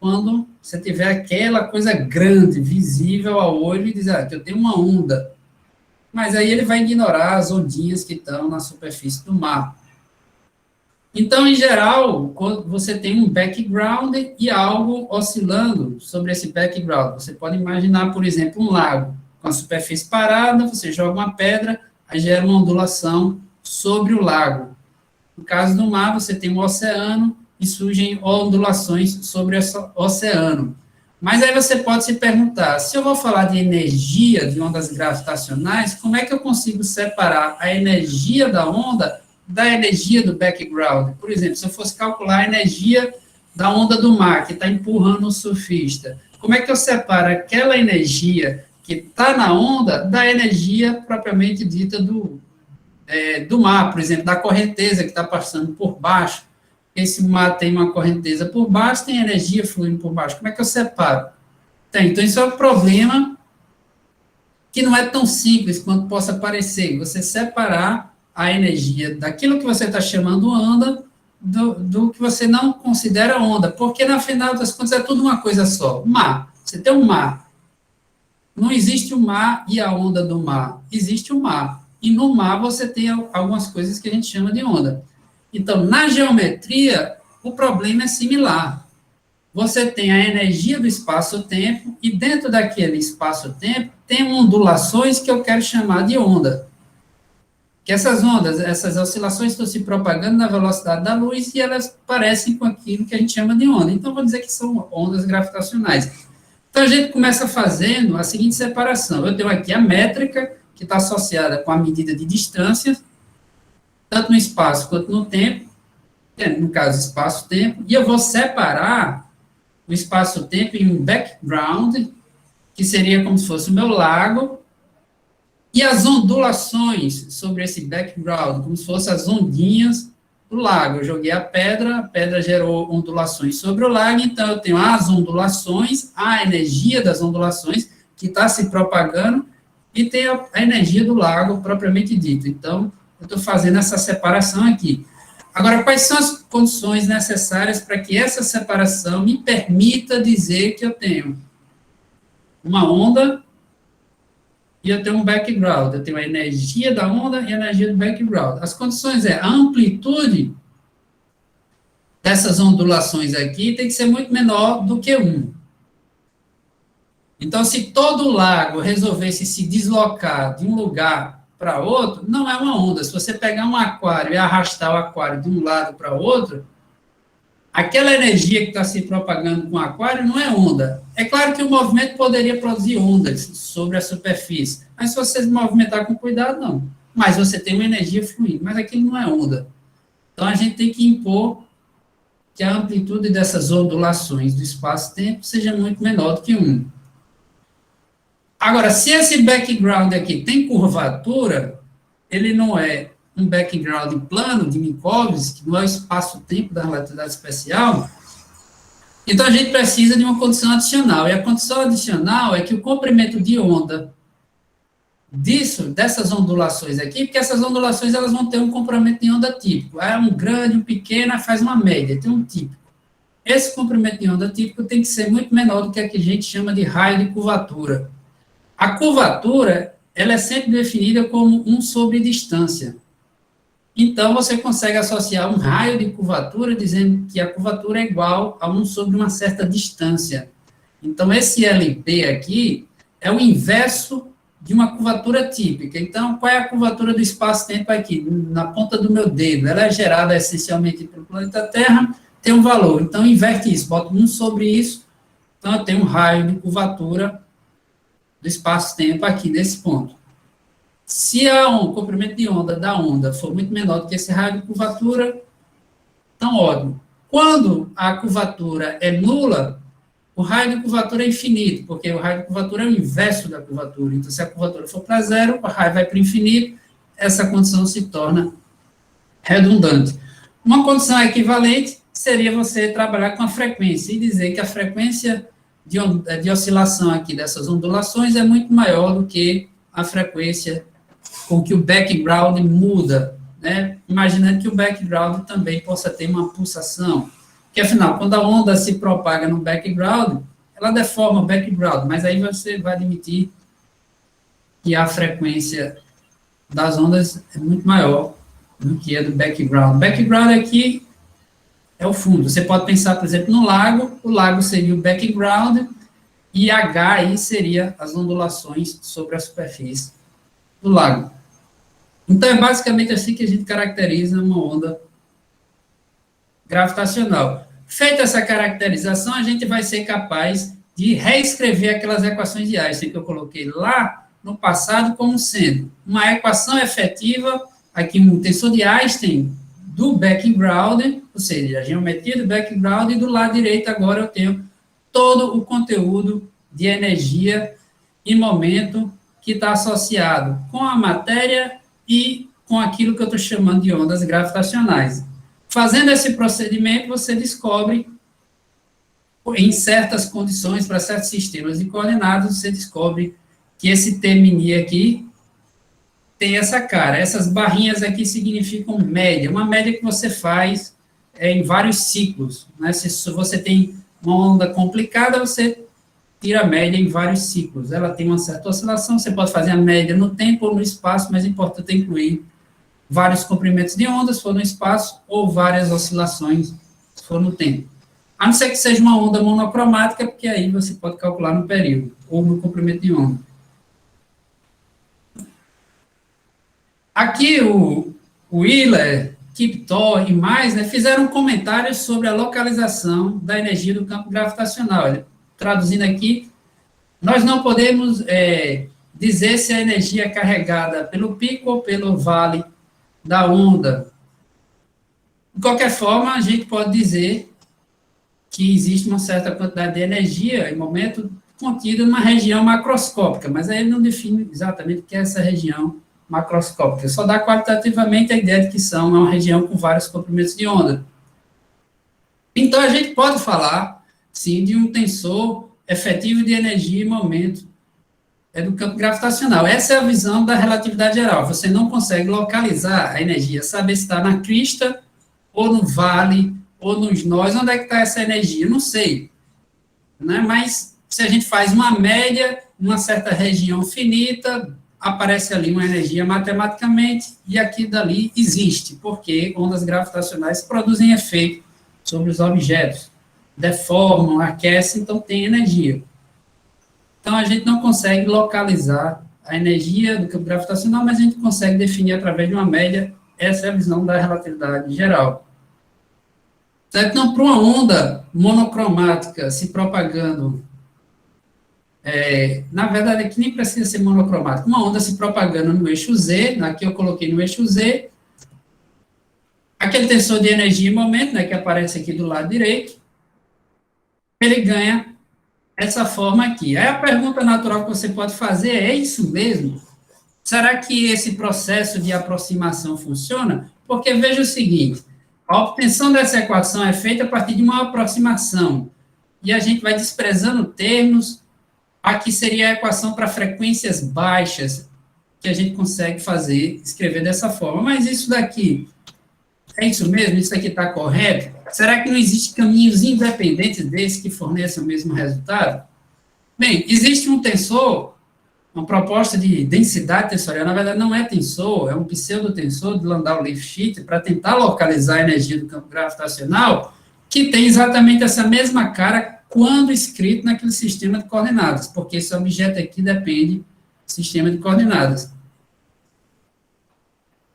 quando você tiver aquela coisa grande, visível ao olho, e dizer que eu tenho uma onda. Mas aí ele vai ignorar as ondinhas que estão na superfície do mar. Então, em geral, quando você tem um background e algo oscilando sobre esse background, você pode imaginar, por exemplo, um lago com a superfície parada, você joga uma pedra, aí gera uma ondulação sobre o lago. No caso do mar, você tem um oceano e surgem ondulações sobre esse oceano. Mas aí você pode se perguntar, se eu vou falar de energia de ondas gravitacionais, como é que eu consigo separar a energia da onda da energia do background? Por exemplo, se eu fosse calcular a energia da onda do mar, que está empurrando o surfista, como é que eu separo aquela energia que está na onda da energia propriamente dita do mar, por exemplo, da correnteza que está passando por baixo? Esse mar tem uma correnteza por baixo, tem energia fluindo por baixo. Como é que eu separo? Então, isso é um problema que não é tão simples quanto possa parecer. Você separar a energia daquilo que você está chamando onda do que você não considera onda, porque, na final das contas, é tudo uma coisa só. Mar, você tem um mar. Não existe o mar e a onda do mar. Existe o mar. E no mar você tem algumas coisas que a gente chama de onda. Então, na geometria, o problema é similar. Você tem a energia do espaço-tempo, e dentro daquele espaço-tempo tem ondulações que eu quero chamar de onda. Que essas ondas, essas oscilações estão se propagando na velocidade da luz e elas parecem com aquilo que a gente chama de onda. Então, vou dizer que são ondas gravitacionais. Então, a gente começa fazendo a seguinte separação. Eu tenho aqui a métrica, que está associada com a medida de distância, tanto no espaço quanto no tempo, no caso, espaço-tempo, e eu vou separar o espaço-tempo em um background, que seria como se fosse o meu lago, e as ondulações sobre esse background, como se fossem as ondinhas do lago. Eu joguei a pedra gerou ondulações sobre o lago, então eu tenho as ondulações, a energia das ondulações, que está se propagando, e tem a energia do lago, propriamente dito. Então, eu estou fazendo essa separação aqui. Agora, quais são as condições necessárias para que essa separação me permita dizer que eu tenho uma onda e eu tenho um background? Eu tenho a energia da onda e a energia do background. As condições a amplitude dessas ondulações aqui tem que ser muito menor do que 1. Então, se todo o lago resolvesse se deslocar de um lugar para outro, não é uma onda. Se você pegar um aquário e arrastar o aquário de um lado para outro, aquela energia que está se propagando com o aquário não é onda. É claro que o movimento poderia produzir ondas sobre a superfície, mas se você se movimentar com cuidado, não. Mas você tem uma energia fluindo, mas aquilo não é onda. Então, a gente tem que impor que a amplitude dessas ondulações do espaço-tempo seja muito menor do que 1. Agora, se esse background aqui tem curvatura, ele não é um background plano de Minkowski, que não é o espaço-tempo da relatividade especial, então a gente precisa de uma condição adicional. E a condição adicional é que o comprimento de onda dessas ondulações aqui, porque essas ondulações elas vão ter um comprimento de onda típico. É um grande, um pequeno, faz uma média, tem um típico. Esse comprimento de onda típico tem que ser muito menor do que a gente chama de raio de curvatura. A curvatura, ela é sempre definida como 1 sobre distância. Então, você consegue associar um raio de curvatura dizendo que a curvatura é igual a 1 sobre uma certa distância. Então, esse LP aqui é o inverso de uma curvatura típica. Então, qual é a curvatura do espaço-tempo aqui? Na ponta do meu dedo. Ela é gerada essencialmente pelo planeta Terra, tem um valor. Então, inverte isso, bota 1 sobre isso. Então, eu tenho um raio de curvatura do espaço-tempo aqui, nesse ponto. Se o comprimento de onda da onda for muito menor do que esse raio de curvatura, então, ótimo. Quando a curvatura é nula, o raio de curvatura é infinito, porque o raio de curvatura é o inverso da curvatura. Então, se a curvatura for para zero, o raio vai para o infinito, essa condição se torna redundante. Uma condição equivalente seria você trabalhar com a frequência e dizer que a frequência de oscilação aqui dessas ondulações é muito maior do que a frequência com que o background muda, né? Imaginando que o background também possa ter uma pulsação, porque afinal, quando a onda se propaga no background, ela deforma o background, mas aí você vai admitir que a frequência das ondas é muito maior do que a do background. O background aqui é o fundo. Você pode pensar, por exemplo, no lago, o lago seria o background, e H aí seria as ondulações sobre a superfície do lago. Então, é basicamente assim que a gente caracteriza uma onda gravitacional. Feita essa caracterização, a gente vai ser capaz de reescrever aquelas equações de Einstein que eu coloquei lá no passado como sendo uma equação efetiva, aqui um tensor de Einstein do background, ou seja, a geometria do background, e do lado direito agora eu tenho todo o conteúdo de energia e momento que está associado com a matéria e com aquilo que eu estou chamando de ondas gravitacionais. Fazendo esse procedimento, você descobre, em certas condições, para certos sistemas de coordenadas, você descobre que esse termini aqui tem essa cara. Essas barrinhas aqui significam média, uma média que você faz em vários ciclos, né? Se você tem uma onda complicada, você tira a média em vários ciclos. Ela tem uma certa oscilação, você pode fazer a média no tempo ou no espaço, mas é importante incluir vários comprimentos de onda, se for no espaço, ou várias oscilações, se for no tempo. A não ser que seja uma onda monocromática, porque aí você pode calcular no período, ou no comprimento de onda. Aqui o Wheeler, Kiptor e mais, né, fizeram comentários sobre a localização da energia do campo gravitacional. Traduzindo aqui, nós não podemos dizer se a energia é carregada pelo pico ou pelo vale da onda. De qualquer forma, a gente pode dizer que existe uma certa quantidade de energia, em momento, contida numa região macroscópica, mas aí ele não define exatamente o que é essa região macroscópica, só dá qualitativamente a ideia de que é uma região com vários comprimentos de onda. Então, a gente pode falar, sim, de um tensor efetivo de energia em momento do campo gravitacional. Essa é a visão da relatividade geral. Você não consegue localizar a energia, saber se está na crista, ou no vale, ou nos nós. Onde é que está essa energia? Não sei. Né? Mas, se a gente faz uma média, numa certa região finita, aparece ali uma energia matematicamente, e aqui dali existe, porque ondas gravitacionais produzem efeito sobre os objetos, deformam, aquecem, então tem energia. Então, a gente não consegue localizar a energia do campo gravitacional, mas a gente consegue definir através de uma média. Essa é a visão da relatividade geral. Certo? Então, para uma onda monocromática se propagando, na verdade, aqui nem precisa ser monocromática, uma onda se propagando no eixo Z, aqui eu coloquei no eixo Z, aquele tensor de energia em momento, né, que aparece aqui do lado direito, ele ganha essa forma aqui. Aí a pergunta natural que você pode fazer é isso mesmo? Será que esse processo de aproximação funciona? Porque veja o seguinte, a obtenção dessa equação é feita a partir de uma aproximação, e a gente vai desprezando termos. Aqui seria a equação para frequências baixas, que a gente consegue escrever dessa forma. Mas isso daqui, é isso mesmo? Isso aqui está correto? Será que não existem caminhos independentes desses que forneçam o mesmo resultado? Bem, existe um tensor, uma proposta de densidade tensorial, na verdade não é tensor, é um pseudotensor de Landau-Lifshitz, para tentar localizar a energia do campo gravitacional, que tem exatamente essa mesma cara quando escrito naquele sistema de coordenadas, porque esse objeto aqui depende do sistema de coordenadas.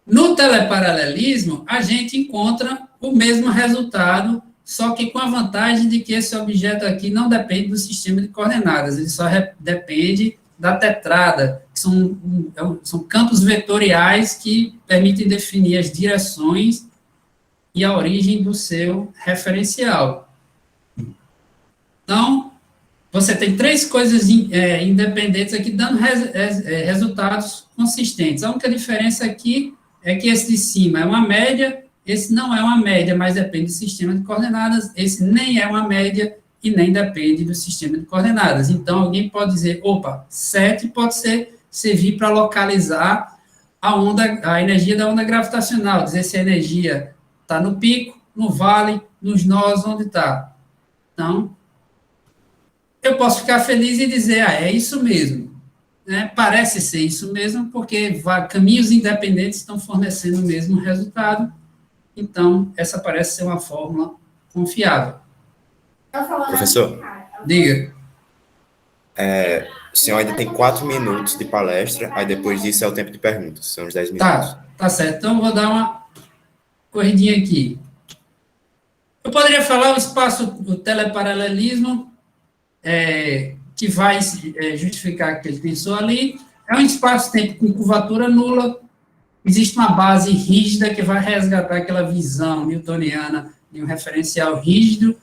No teleparalelismo, a gente encontra o mesmo resultado, só que com a vantagem de que esse objeto aqui não depende do sistema de coordenadas, ele só depende da tetrada, que são campos vetoriais que permitem definir as direções e a origem do seu referencial. Então, você tem três coisas independentes aqui, dando resultados consistentes. A única diferença aqui é que esse de cima é uma média, esse não é uma média, mas depende do sistema de coordenadas, esse nem é uma média e nem depende do sistema de coordenadas. Então, alguém pode dizer, opa, 7 pode servir para localizar a energia da onda gravitacional, dizer se a energia está no pico, no vale, nos nós, onde está. Então, eu posso ficar feliz e dizer, é isso mesmo. Né? Parece ser isso mesmo, porque caminhos independentes estão fornecendo o mesmo resultado. Então, essa parece ser uma fórmula confiável.
Professor,
diga.
O senhor ainda tem 4 minutos de palestra, aí depois disso é o tempo de perguntas, são os 10 minutos.
Tá certo. Então, eu vou dar uma corridinha aqui. Eu poderia falar o espaço do teleparalelismo, que vai justificar aquele tensor ali. É um espaço-tempo com curvatura nula. Existe uma base rígida que vai resgatar aquela visão newtoniana de um referencial rígido.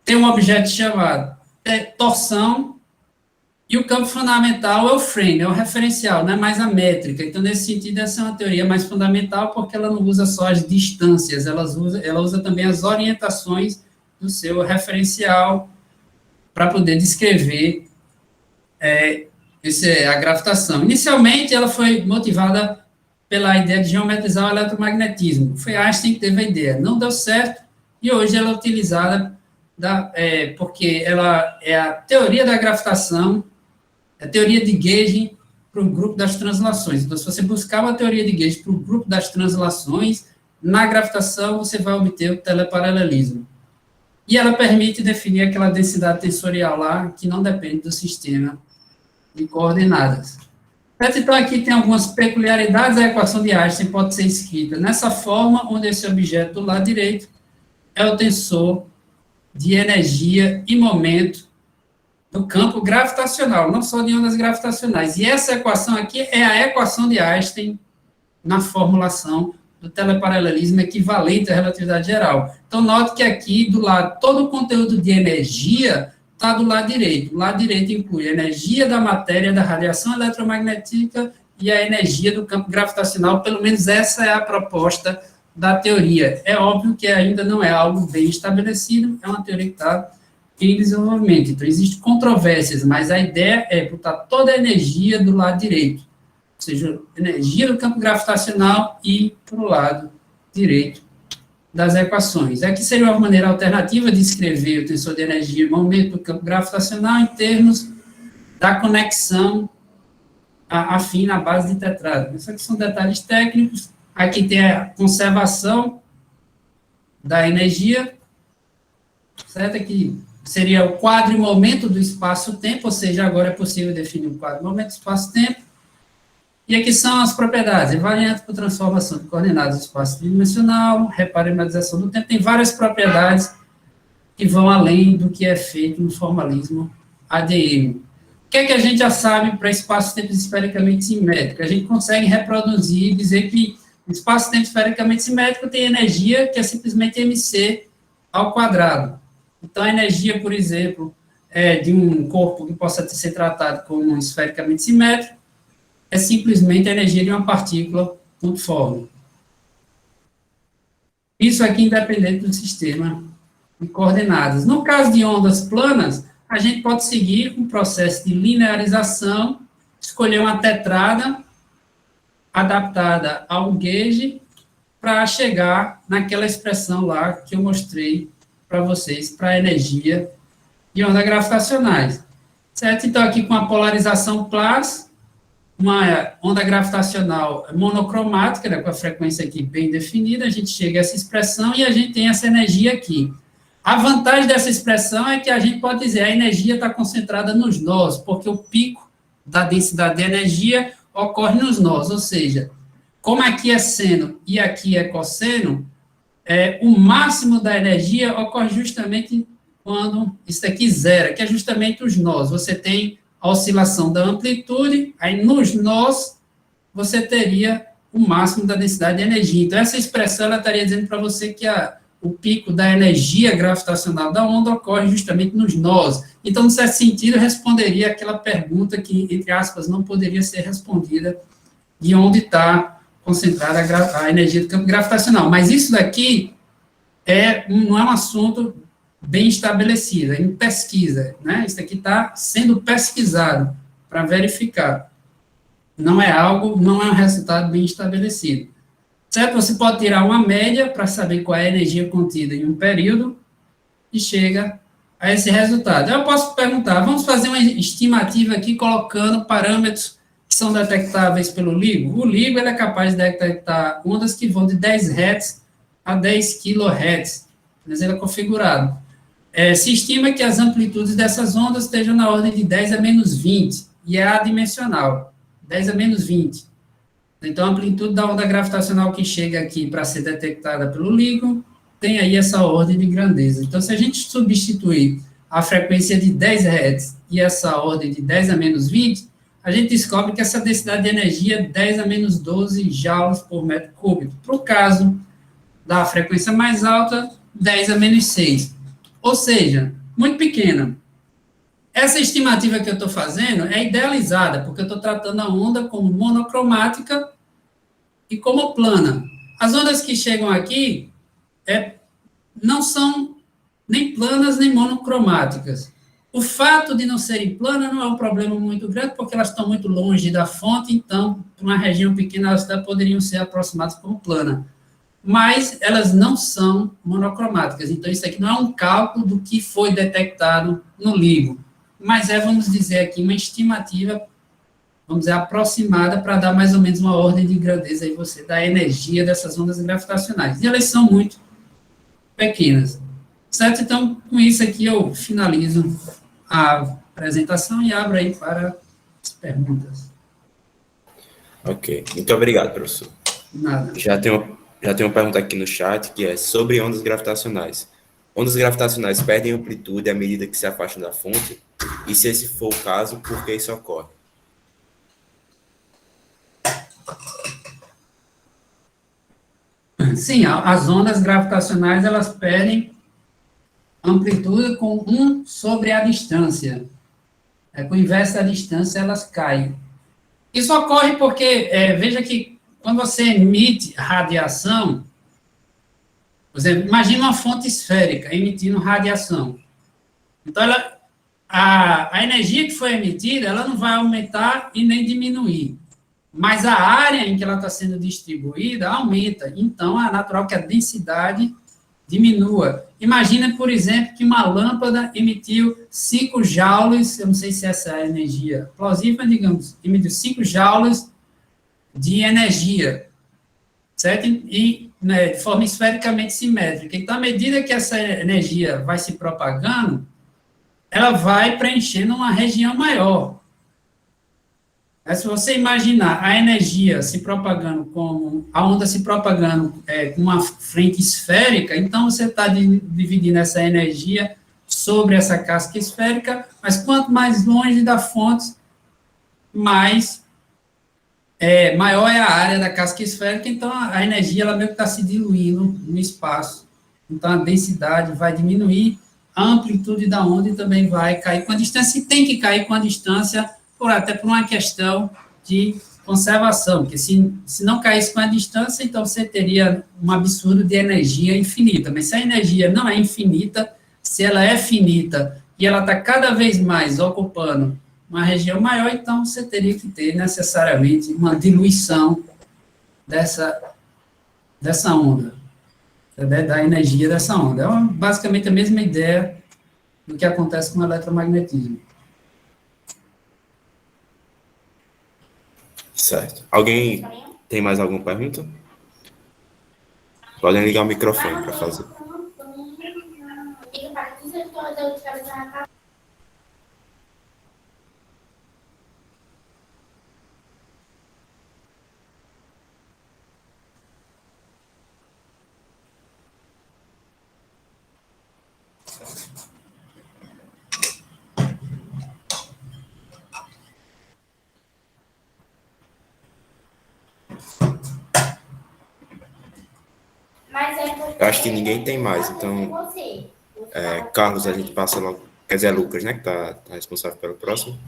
Tem um objeto chamado torção, e o campo fundamental é o frame, é o referencial, não é mais a métrica. Então, nesse sentido, essa é uma teoria mais fundamental, porque ela não usa só as distâncias, ela usa também as orientações do seu referencial para poder descrever a gravitação. Inicialmente, ela foi motivada pela ideia de geometrizar o eletromagnetismo. Foi Einstein que teve a ideia. Não deu certo, e hoje ela é utilizada porque ela é a teoria da gravitação, a teoria de Gauge para o grupo das translações. Então, se você buscar uma teoria de Gauge para o grupo das translações, na gravitação você vai obter o teleparalelismo. E ela permite definir aquela densidade tensorial lá, que não depende do sistema de coordenadas. Então, aqui tem algumas peculiaridades. A equação de Einstein pode ser escrita nessa forma, onde esse objeto do lado direito é o tensor de energia e momento do campo gravitacional, não só de ondas gravitacionais. E essa equação aqui é a equação de Einstein na formulação do teleparalelismo equivalente à relatividade geral. Então, note que aqui, do lado, todo o conteúdo de energia está do lado direito. O lado direito inclui a energia da matéria, da radiação eletromagnética e a energia do campo gravitacional. Pelo menos essa é a proposta da teoria. É óbvio que ainda não é algo bem estabelecido, é uma teoria que está em desenvolvimento. Então, existem controvérsias, mas a ideia é botar toda a energia do lado direito, ou seja, energia do campo gravitacional e para o lado direito das equações. Aqui seria uma maneira alternativa de escrever o tensor de energia e momento do campo gravitacional em termos da conexão afim na base de tetrado. Isso aqui são detalhes técnicos. Aqui tem a conservação da energia, certo? Aqui seria o quadro e momento do espaço-tempo, ou seja, agora é possível definir o quadro e momento do espaço-tempo. E aqui são as propriedades, invariante por transformação de coordenadas do espaço tridimensional, reparametrização do tempo, tem várias propriedades que vão além do que é feito no formalismo ADM. O que é que a gente já sabe para espaço-tempo esfericamente simétrico? A gente consegue reproduzir e dizer que o espaço-tempo esfericamente simétrico tem energia que é simplesmente mc ao quadrado. Então, a energia, por exemplo, de um corpo que possa ser tratado como esfericamente simétrico, é simplesmente a energia de uma partícula pontiforme. Isso aqui independente do sistema de coordenadas. No caso de ondas planas, a gente pode seguir um processo de linearização, escolher uma tetrada adaptada a um gauge para chegar naquela expressão lá que eu mostrei para vocês, para a energia de ondas gravitacionais. Certo? Então, aqui com a polarização class, uma onda gravitacional monocromática, né, com a frequência aqui bem definida, a gente chega a essa expressão e a gente tem essa energia aqui. A vantagem dessa expressão é que a gente pode dizer a energia está concentrada nos nós, porque o pico da densidade de energia ocorre nos nós, ou seja, como aqui é seno e aqui é cosseno, o máximo da energia ocorre justamente quando isso aqui zera, que é justamente os nós. Você tem a oscilação da amplitude, aí nos nós você teria o máximo da densidade de energia. Então, essa expressão ela estaria dizendo para você que o pico da energia gravitacional da onda ocorre justamente nos nós. Então, no certo sentido, responderia aquela pergunta que, entre aspas, não poderia ser respondida de onde está concentrada a energia do campo gravitacional. Mas isso daqui não é um assunto bem estabelecido, é em pesquisa, né? Isso aqui está sendo pesquisado para verificar. Não é um resultado bem estabelecido. Certo? Você pode tirar uma média para saber qual é a energia contida em um período e chega a esse resultado. Eu posso perguntar, vamos fazer uma estimativa aqui colocando parâmetros que são detectáveis pelo LIGO. O LIGO ele é capaz de detectar ondas que vão de 10 Hz a 10 kHz, mas ele é configurado. Se estima que as amplitudes dessas ondas estejam na ordem de 10 a menos 20, e é adimensional, 10 a menos 20. Então, a amplitude da onda gravitacional que chega aqui para ser detectada pelo LIGO tem aí essa ordem de grandeza. Então, se a gente substituir a frequência de 10 Hz e essa ordem de 10 a menos 20, a gente descobre que essa densidade de energia é 10 a menos 12 joules por metro cúbico. Para o caso da frequência mais alta, 10 a menos 6. Ou seja, muito pequena. Essa estimativa que eu estou fazendo é idealizada, porque eu estou tratando a onda como monocromática e como plana. As ondas que chegam aqui não são nem planas nem monocromáticas. O fato de não serem planas não é um problema muito grande, porque elas estão muito longe da fonte, então, para uma região pequena, elas até poderiam ser aproximadas como plana. Mas elas não são monocromáticas. Então, isso aqui não é um cálculo do que foi detectado no LIGO, mas é, vamos dizer aqui, uma estimativa, vamos dizer, aproximada, para dar mais ou menos uma ordem de grandeza aí você da energia dessas ondas gravitacionais. E elas são muito pequenas. Certo? Então, com isso aqui eu finalizo a apresentação e abro aí para as perguntas.
Ok. Muito obrigado, professor.
Nada.
Já tem uma pergunta aqui no chat, que é sobre ondas gravitacionais. Ondas gravitacionais perdem amplitude à medida que se afastam da fonte? E se esse for o caso, por que isso ocorre?
Sim, as ondas gravitacionais, elas perdem amplitude com 1 sobre a distância. Com o inverso da distância, elas caem. Isso ocorre porque, veja que quando você emite radiação, por exemplo, imagine uma fonte esférica emitindo radiação. Então, a energia que foi emitida, ela não vai aumentar e nem diminuir. Mas a área em que ela está sendo distribuída aumenta. Então, é natural que a densidade diminua. Imagina, por exemplo, que uma lâmpada emitiu 5 joules, eu não sei se essa é a energia plausível, mas digamos, emitiu 5 joules de energia, certo? E de forma esfericamente simétrica. Então, à medida que essa energia vai se propagando, ela vai preenchendo uma região maior. Se você imaginar a energia se propagando como a onda se propagando com uma frente esférica, então você está dividindo essa energia sobre essa casca esférica, mas quanto mais longe da fonte, maior é a área da casca esférica, então a energia ela meio que está se diluindo no espaço. Então a densidade vai diminuir, a amplitude da onda também vai cair com a distância, e tem que cair com a distância, até por uma questão de conservação, porque se não caísse com a distância, então você teria um absurdo de energia infinita, mas se a energia não é infinita, se ela é finita, e ela está cada vez mais ocupando uma região maior, então você teria que ter necessariamente uma diluição dessa onda, da energia dessa onda. É basicamente a mesma ideia do que acontece com o eletromagnetismo.
Certo. Alguém tem mais alguma pergunta? Podem ligar o microfone para fazer. Eu acho que ninguém tem mais, então, Carlos, a gente passa logo, quer dizer, Lucas, né, que tá responsável pelo próximo.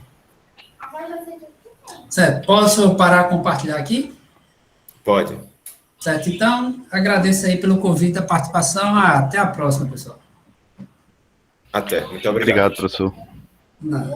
Certo, posso parar a compartilhar aqui?
Pode.
Certo, então, agradeço aí pelo convite, a participação, até a próxima, pessoal.
Até, muito obrigado.
Obrigado, professor.
Nada.